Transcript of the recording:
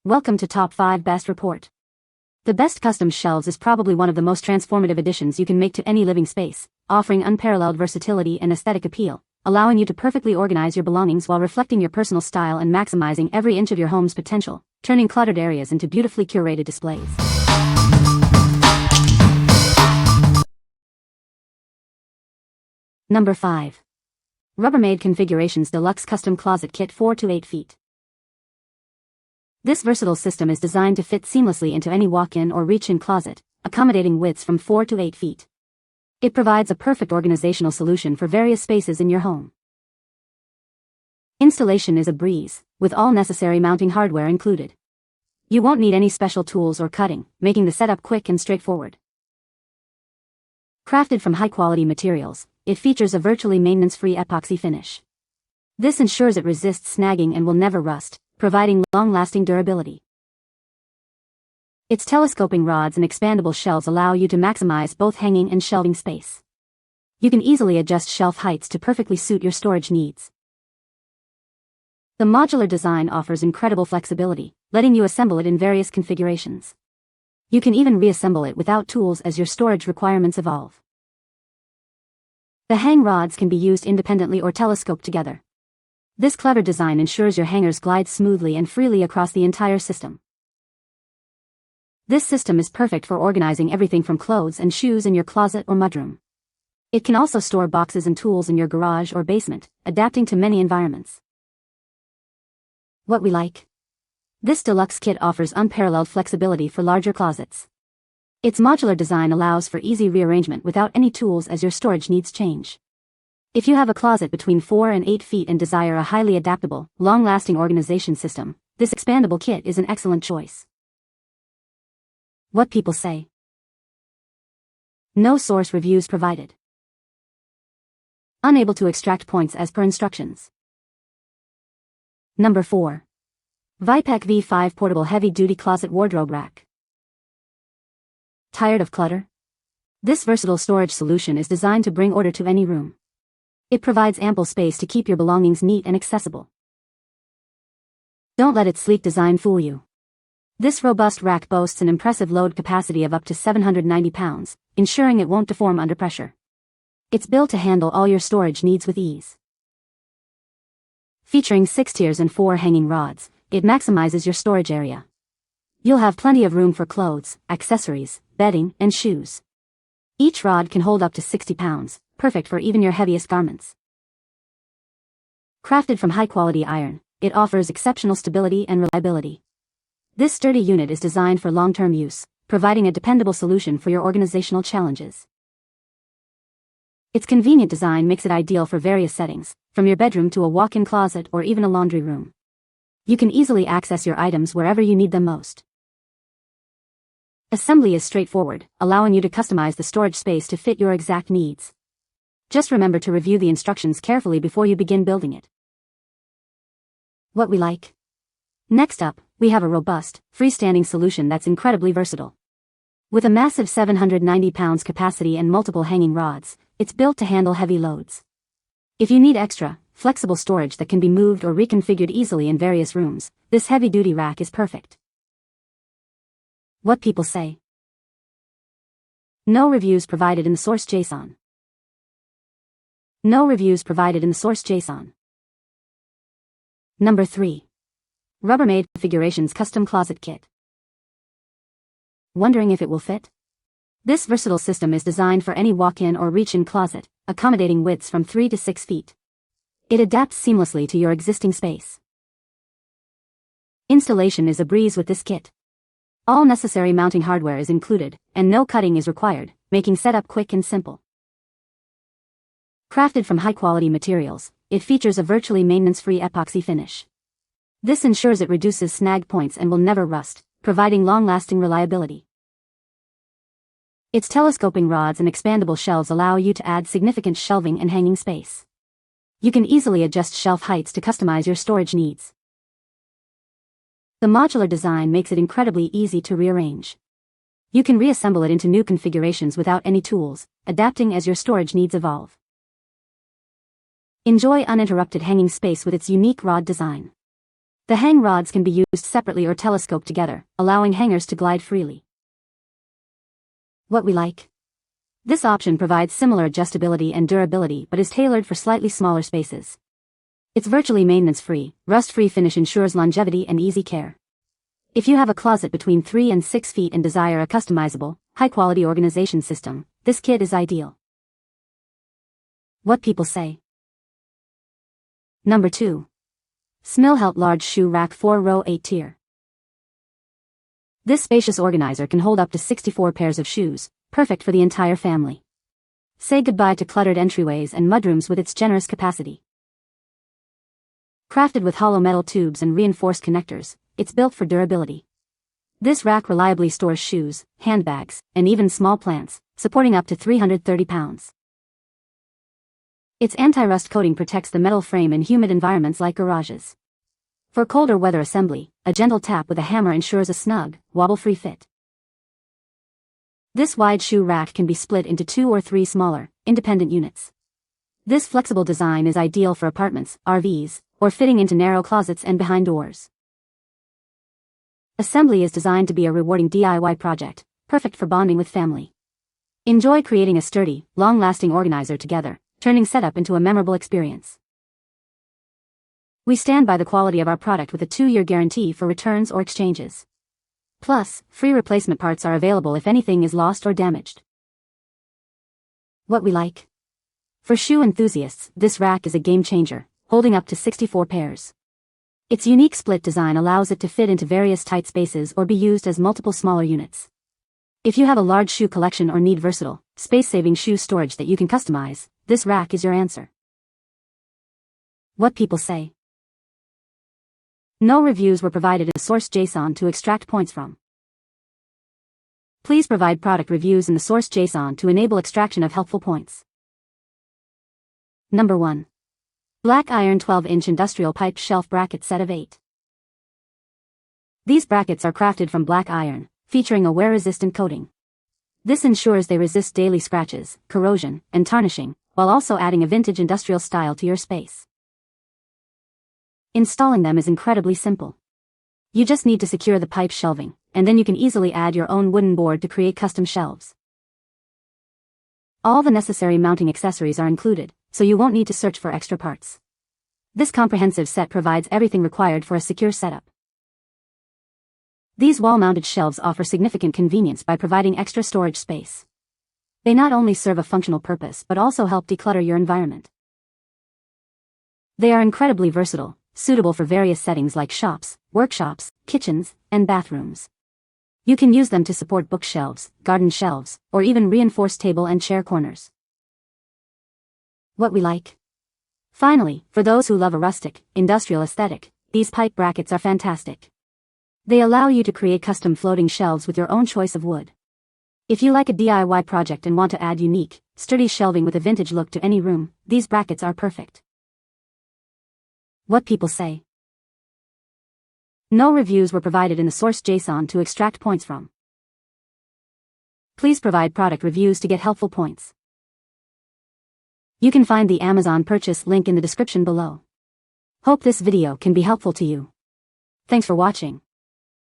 Welcome to Top 5 Best Report. The best custom shelves is probably one of the most transformative additions you can make to any living space, offering unparalleled versatility and aesthetic appeal, allowing you to perfectly organize your belongings while reflecting your personal style and maximizing every inch of your home's potential, turning cluttered areas into beautifully curated displays. Number 5. Rubbermaid Configurations Deluxe Custom Closet Kit 4 to 8 feet. This versatile system is designed to fit seamlessly into any walk-in or reach-in closet, accommodating widths from 4 to 8 feet. It provides a perfect organizational solution for various spaces in your home. Installation is a breeze, with all necessary mounting hardware included. You won't need any special tools or cutting, making the setup quick and straightforward. Crafted from high-quality materials, it features a virtually maintenance-free epoxy finish. This ensures it resists snagging and will never rust, providing long-lasting durability. Its telescoping rods and expandable shelves allow you to maximize both hanging and shelving space. You can easily adjust shelf heights to perfectly suit your storage needs. The modular design offers incredible flexibility, letting you assemble it in various configurations. You can even reassemble it without tools as your storage requirements evolve. The hang rods can be used independently or telescoped together. This clever design ensures your hangers glide smoothly and freely across the entire system. This system is perfect for organizing everything from clothes and shoes in your closet or mudroom. It can also store boxes and tools in your garage or basement, adapting to many environments. What we like? This deluxe kit offers unparalleled flexibility for larger closets. Its modular design allows for easy rearrangement without any tools as your storage needs change. If you have a closet between 4 and 8 feet and desire a highly adaptable, long-lasting organization system, this expandable kit is an excellent choice. What people say. No source reviews provided. Unable to extract points as per instructions. Number 4. VIPEK V5 Portable Heavy-Duty Closet Wardrobe Rack. Tired of clutter? This versatile storage solution is designed to bring order to any room. It provides ample space to keep your belongings neat and accessible. Don't let its sleek design fool you. This robust rack boasts an impressive load capacity of up to 790 pounds, ensuring it won't deform under pressure. It's built to handle all your storage needs with ease. Featuring 6 tiers and 4 hanging rods, it maximizes your storage area. You'll have plenty of room for clothes, accessories, bedding, and shoes. Each rod can hold up to 60 pounds, perfect for even your heaviest garments. Crafted from high-quality iron, it offers exceptional stability and reliability. This sturdy unit is designed for long-term use, providing a dependable solution for your organizational challenges. Its convenient design makes it ideal for various settings, from your bedroom to a walk-in closet or even a laundry room. You can easily access your items wherever you need them most. Assembly is straightforward, allowing you to customize the storage space to fit your exact needs. Just remember to review the instructions carefully before you begin building it. What we like? Next up, we have a robust, freestanding solution that's incredibly versatile. With a massive 790 pounds capacity and multiple hanging rods, it's built to handle heavy loads. If you need extra, flexible storage that can be moved or reconfigured easily in various rooms, this heavy-duty rack is perfect. What people say. No reviews provided in the source JSON. No reviews provided in the source JSON. Number 3. Rubbermaid Configurations Custom Closet Kit. Wondering if it will fit? This versatile system is designed for any walk-in or reach-in closet, accommodating widths from 3 to 6 feet. It adapts seamlessly to your existing space. Installation is a breeze with this kit. All necessary mounting hardware is included, and no cutting is required, making setup quick and simple. Crafted from high-quality materials, it features a virtually maintenance-free epoxy finish. This ensures it reduces snag points and will never rust, providing long-lasting reliability. Its telescoping rods and expandable shelves allow you to add significant shelving and hanging space. You can easily adjust shelf heights to customize your storage needs. The modular design makes it incredibly easy to rearrange. You can reassemble it into new configurations without any tools, adapting as your storage needs evolve. Enjoy uninterrupted hanging space with its unique rod design. The hang rods can be used separately or telescoped together, allowing hangers to glide freely. What we like. This option provides similar adjustability and durability but is tailored for slightly smaller spaces. Its virtually maintenance-free, rust-free finish ensures longevity and easy care. If you have a closet between 3 and 6 feet and desire a customizable, high-quality organization system, this kit is ideal. What people say. Number 2. SMILHELTD Large Shoe Rack 4-Row 8-Tier. This spacious organizer can hold up to 64 pairs of shoes, perfect for the entire family. Say goodbye to cluttered entryways and mudrooms with its generous capacity. Crafted with hollow metal tubes and reinforced connectors, it's built for durability. This rack reliably stores shoes, handbags, and even small plants, supporting up to 330 pounds. Its anti-rust coating protects the metal frame in humid environments like garages. For colder weather assembly, a gentle tap with a hammer ensures a snug, wobble-free fit. This wide shoe rack can be split into 2 or 3 smaller, independent units. This flexible design is ideal for apartments, RVs, or fitting into narrow closets and behind doors. Assembly is designed to be a rewarding DIY project, perfect for bonding with family. Enjoy creating a sturdy, long-lasting organizer together, turning setup into a memorable experience. We stand by the quality of our product with a 2-year guarantee for returns or exchanges. Plus, free replacement parts are available if anything is lost or damaged. What we like. For shoe enthusiasts, this rack is a game changer, holding up to 64 pairs. Its unique split design allows it to fit into various tight spaces or be used as multiple smaller units. If you have a large shoe collection or need versatile, space-saving shoe storage that you can customize, this rack is your answer. What people say. No reviews were provided in source JSON to extract points from. Please provide product reviews in the source JSON to enable extraction of helpful points. Number 1. Black Iron 12-inch Industrial Piped Shelf Bracket Set of 8. These brackets are crafted from black iron, featuring a wear-resistant coating. This ensures they resist daily scratches, corrosion, and tarnishing, while also adding a vintage industrial style to your space. Installing them is incredibly simple. You just need to secure the pipe shelving, and then you can easily add your own wooden board to create custom shelves. All the necessary mounting accessories are included, so you won't need to search for extra parts. This comprehensive set provides everything required for a secure setup. These wall-mounted shelves offer significant convenience by providing extra storage space. They not only serve a functional purpose but also help declutter your environment. They are incredibly versatile, suitable for various settings like shops, workshops, kitchens, and bathrooms. You can use them to support bookshelves, garden shelves, or even reinforce table and chair corners. What we like. Finally, for those who love a rustic, industrial aesthetic, these pipe brackets are fantastic. They allow you to create custom floating shelves with your own choice of wood. If you like a DIY project and want to add unique, sturdy shelving with a vintage look to any room, these brackets are perfect. What people say. No reviews were provided in the source JSON to extract points from. Please provide product reviews to get helpful points. You can find the Amazon purchase link in the description below. Hope this video can be helpful to you. Thanks for watching.